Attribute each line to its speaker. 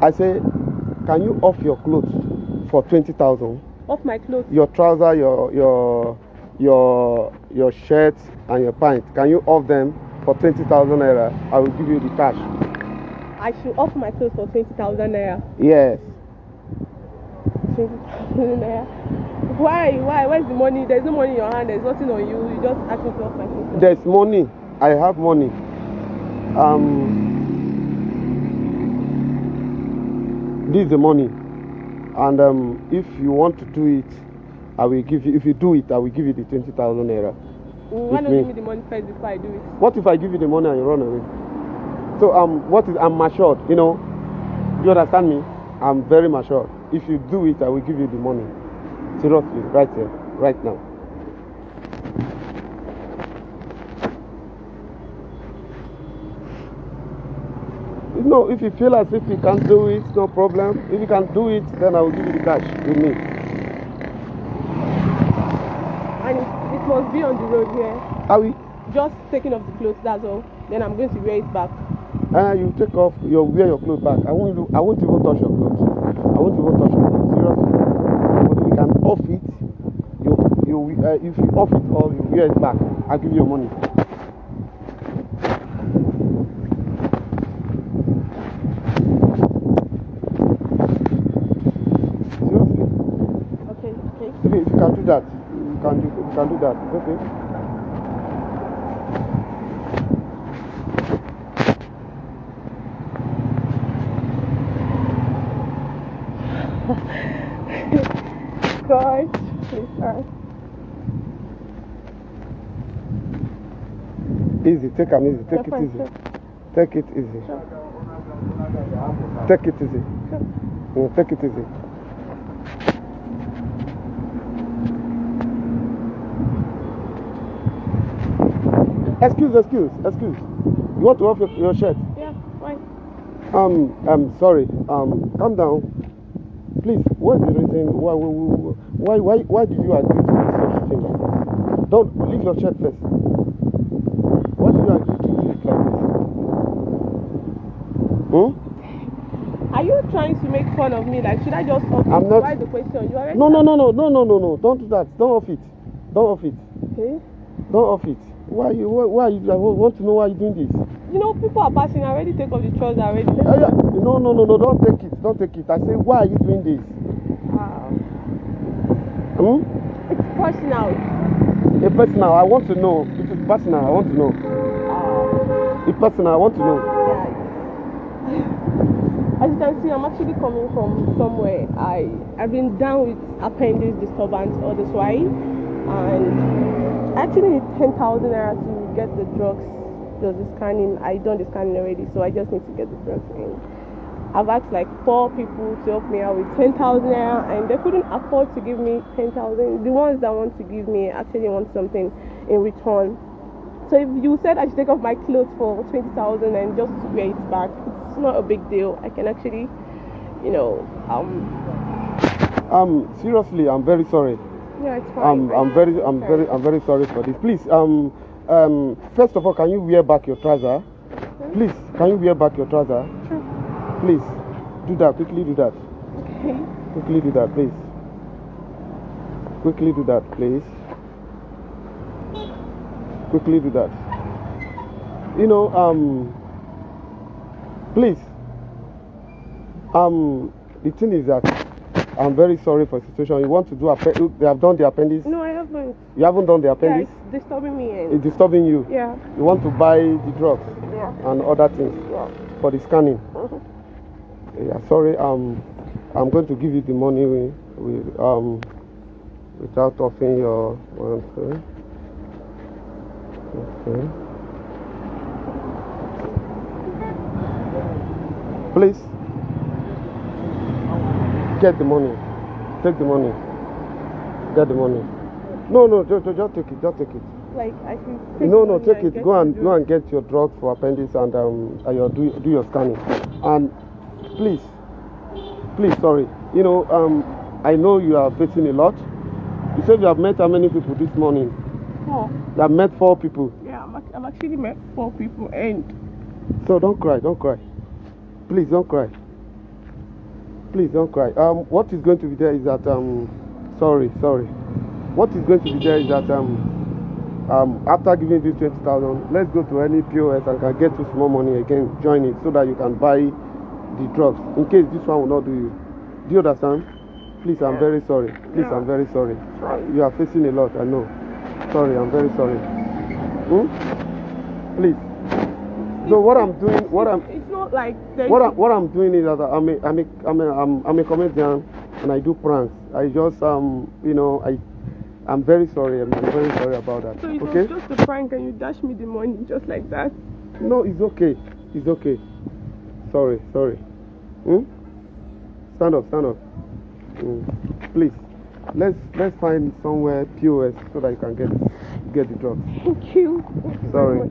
Speaker 1: I say, can you off your clothes for 20,000?
Speaker 2: Off my clothes?
Speaker 1: Your trouser, your shirt and your pants. Can you off them for 20,000 naira? I will give you the cash.
Speaker 2: I should off my clothes for 20,000 naira?
Speaker 1: Yes.
Speaker 2: 20,000 naira? Why? Where's the money? There's no money in your hand. There's nothing on you. You just ask me to off my clothes.
Speaker 1: There's money. I have money. This is the money, and if you want to do it, I will give you. If you do it, I will give you the 20,000 naira.
Speaker 2: Why not give me the money first before I do it?
Speaker 1: What if I give you the money and you run away? So I'm matured. You know, you understand me? I'm very matured. If you do it, I will give you the money. Seriously, right here, right now. No, if you feel as if you can't do it, no problem. If you can do it, then I will give you the cash with me.
Speaker 2: And it must be on the road here.
Speaker 1: Are we?
Speaker 2: Just taking off the clothes, that's all. Then I'm going to wear it back.
Speaker 1: You take off, you wear your clothes back. I won't even touch your clothes. I won't even touch your clothes. Seriously. But if you can off it, if you off it or you wear it back, I'll give you your money. If you can do that, you can do that. Okay.
Speaker 2: God, please, sir.
Speaker 1: Easy, take it easy. Take it easy.
Speaker 2: Sure.
Speaker 1: Take it easy.
Speaker 2: Sure.
Speaker 1: Take it easy.
Speaker 2: Sure.
Speaker 1: Take it easy. Excuse. You want to off your shirt?
Speaker 2: Yeah, why?
Speaker 1: I'm sorry. Calm down. Please, what's the reason? Why did you agree to do such thing like this? Don't leave your shirt first. Why did you agree to do it like this?
Speaker 2: Are you trying to make fun of me? Like, should I just off it?
Speaker 1: I'm not.
Speaker 2: Why the question? You already
Speaker 1: No. Don't do that. Don't off it.
Speaker 2: Okay.
Speaker 1: Don't off it. Why you? I want to know why you're doing this.
Speaker 2: You know, people are passing. I already take off the trousers already.
Speaker 1: No. Don't take it. I say, why are you doing this?
Speaker 2: It's personal.
Speaker 1: It's personal. I want to know. It is personal. I want to know. It's personal. I want to know.
Speaker 2: Yeah. As you can see, I'm actually coming from somewhere. I've been down with appendix disturbance all this while, and I actually need 10,000 naira to get the drugs. Does the scanning? I done the scanning already, so I just need to get the drugs in. I've asked like 4 people to help me out with 10,000 naira, and they couldn't afford to give me 10,000. The ones that want to give me actually want something in return. So if you said I should take off my clothes for 20,000 and just wear it back, it's not a big deal. I can actually,
Speaker 1: Seriously, I'm very sorry.
Speaker 2: Yeah, it's fine.
Speaker 1: I'm very sorry for this. Please, first of all, can you wear back your trouser? Please, can you wear back your trouser?
Speaker 2: Sure.
Speaker 1: Please, do that. Quickly do that.
Speaker 2: Okay.
Speaker 1: Quickly do that, please. Quickly do that, please. Quickly do that. Please. The thing is that I'm very sorry for the situation. You want to do they have done the appendix?
Speaker 2: No, I haven't.
Speaker 1: You haven't done the appendix?
Speaker 2: Yeah, it's disturbing me.
Speaker 1: It's disturbing you?
Speaker 2: Yeah.
Speaker 1: You want to buy the drugs?
Speaker 2: Yeah.
Speaker 1: And other things?
Speaker 2: Yeah.
Speaker 1: For the scanning?
Speaker 2: Mm-hmm.
Speaker 1: Yeah, sorry. I'm going to give you the money without offering your one. Okay. Please. Get the money. Take the money. Get the money. No, just take it. Just take it.
Speaker 2: Like I can.
Speaker 1: No, take it. Go and get your drugs for appendix and do your scanning. And please, sorry. I know you are facing a lot. You said you have met how many people this morning?
Speaker 2: 4.
Speaker 1: You have met 4 people.
Speaker 2: Yeah, I've actually met 4 people, and
Speaker 1: so don't cry. Please don't cry. Please don't cry. What is going to be there is that sorry. What is going to be there is that after giving this 20,000, let's go to any POS and can get you small money again. Join it so that you can buy the drugs in case this one will not do you. Do you understand? Please, I'm very sorry. Please, I'm very sorry. You are facing a lot, I know. Sorry, I'm very sorry. Please. So what I'm doing,
Speaker 2: it's not like
Speaker 1: what I'm doing is that I'm a comedian and I do pranks. I just I'm very sorry. I'm very sorry about that.
Speaker 2: So it
Speaker 1: okay?
Speaker 2: was just a prank and you dashed me the money just like that?
Speaker 1: No, it's okay. It's okay. Sorry. Stand up. Please, let's find somewhere POS so that you can get the drugs.
Speaker 2: Thank you.
Speaker 1: Sorry.